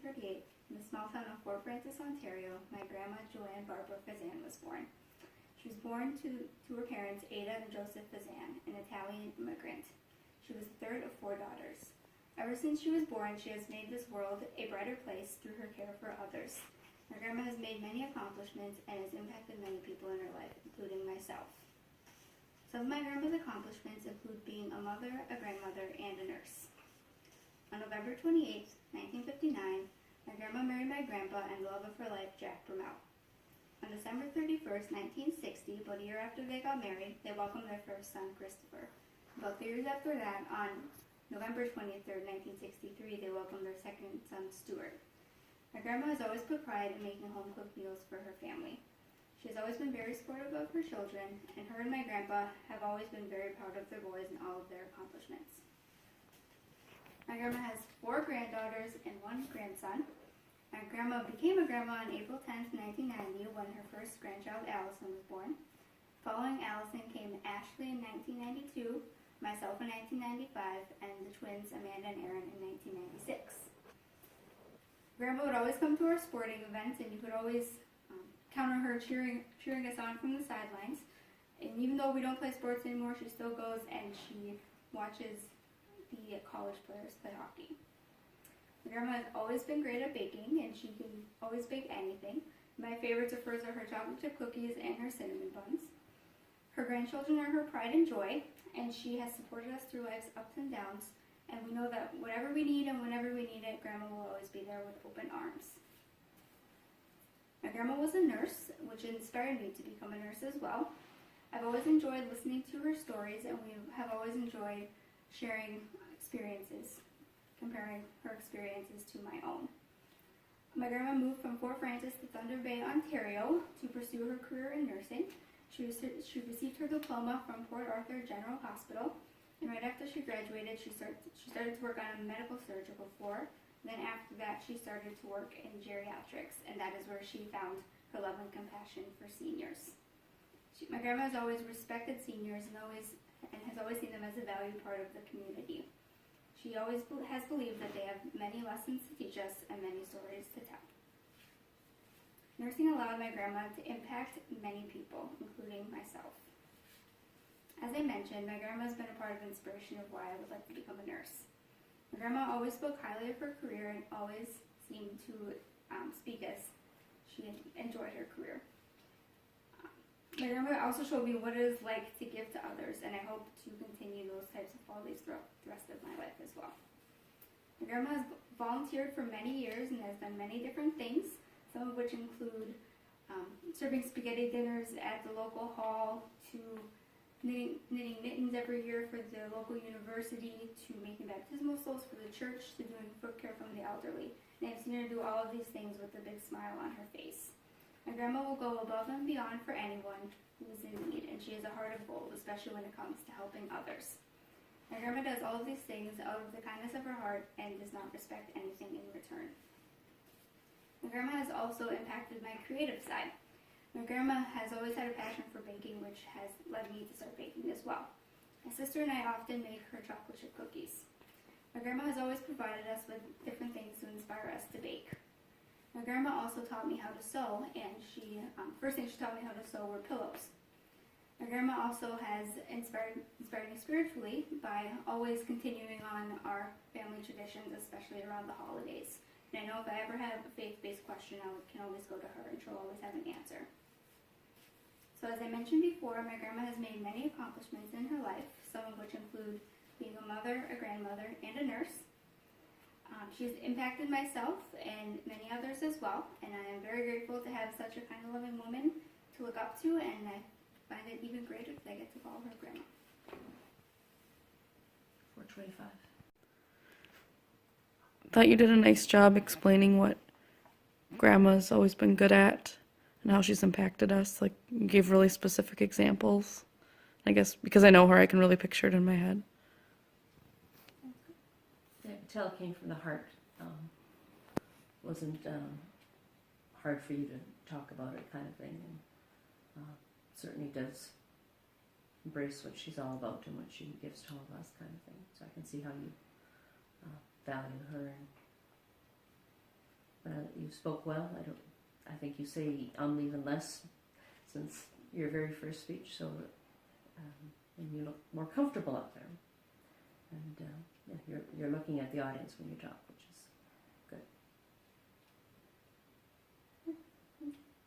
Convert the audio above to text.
1938, in the small town of Fort Frances, Ontario, my grandma Joanne Barbara Fazan was born. She was born to her parents, Ada and Joseph Fazan, an Italian immigrant. She was the third of 4 daughters. Ever since she was born, she has made this world a brighter place through her care for others. My grandma has made many accomplishments and has impacted many people in her life, including myself. Some of my grandma's accomplishments include being a mother, a grandmother, and a nurse. On November 28, 1959, my grandma married my grandpa and the love of her life, Jack Brumell. On December 31st, 1960, about a year after they got married, they welcomed their first son, Christopher. About 3 years after that, on November 23rd, 1963, they welcomed their second son, Stuart. My grandma has always put pride in making home-cooked meals for her family. She has always been very supportive of her children, and her and my grandpa have always been very proud of their boys and all of their accomplishments. My grandma has 4 granddaughters and 1 grandson. My grandma became a grandma on April 10, 1990, when her first grandchild, Allison, was born. Following Allison came Ashley in 1992, myself in 1995, and the twins, Amanda and Aaron, in 1996. Grandma would always come to our sporting events, and you could always count on her cheering us on from the sidelines. And even though we don't play sports anymore, she still goes and she watches the college players play hockey. My grandma has always been great at baking, and she can always bake anything. My favorites of hers are her chocolate chip cookies and her cinnamon buns. Her grandchildren are her pride and joy, and she has supported us through life's ups and downs, and we know that whatever we need and whenever we need it, Grandma will always be there with open arms. My grandma was a nurse, which inspired me to become a nurse as well. I've always enjoyed listening to her stories, and we have always enjoyed sharing experiences, comparing her experiences to my own. My grandma moved from Fort Frances to Thunder Bay, Ontario to pursue her career in nursing. She received her diploma from Port Arthur General Hospital, and right after she graduated, she started to work on a medical surgical floor. Then after that, she started to work in geriatrics, and that is where she found her love and compassion for seniors. My grandma has always respected seniors and has always seen them as a valued part of the community. She always has believed that they have many lessons to teach us and many stories to tell. Nursing allowed my grandma to impact many people, including myself. As I mentioned, my grandma has been a part of the inspiration of why I would like to become a nurse. My grandma always spoke highly of her career and always seemed to speak as she enjoyed her career. My grandma also showed me what it is like to give to others, and I hope to continue those types of qualities throughout the rest of my life as well. My grandma has volunteered for many years and has done many different things, some of which include serving spaghetti dinners at the local hall, to knitting mittens every year for the local university, to making baptismal souls for the church, to doing foot care from the elderly. And I've seen her do all of these things with a big smile on her face. My grandma will go above and beyond for anyone who is in need, and she has a heart of gold, especially when it comes to helping others. My grandma does all of these things out of the kindness of her heart and does not expect anything in return. My grandma has also impacted my creative side. My grandma has always had a passion for baking, which has led me to start baking as well. My sister and I often make her chocolate chip cookies. My grandma has always provided us with different things to inspire us to bake. My grandma also taught me how to sew, and first thing she taught me how to sew were pillows. My grandma also has inspired me spiritually by always continuing on our family traditions, especially around the holidays. And I know if I ever have a faith-based question, I can always go to her, and she'll always have an answer. So as I mentioned before, my grandma has made many accomplishments in her life, some of which include being a mother, a grandmother, and a nurse. She's impacted myself and many others as well, and I am very grateful to have such a kind of loving woman to look up to, and I find it even greater that I get to call her grandma. 425. I thought you did a nice job explaining what Grandma's always been good at and how she's impacted us. Like, you gave really specific examples. I guess because I know her, I can really picture it in my head. Yeah, I could tell it came from the heart. Wasn't hard for you to talk about it, kind of thing. And certainly does embrace what she's all about and what she gives to all of us, kind of thing. So I can see how you value her and You spoke well. I think you say even less since your very first speech, so and you look more comfortable up there. And yeah, you're looking at the audience when you talk, which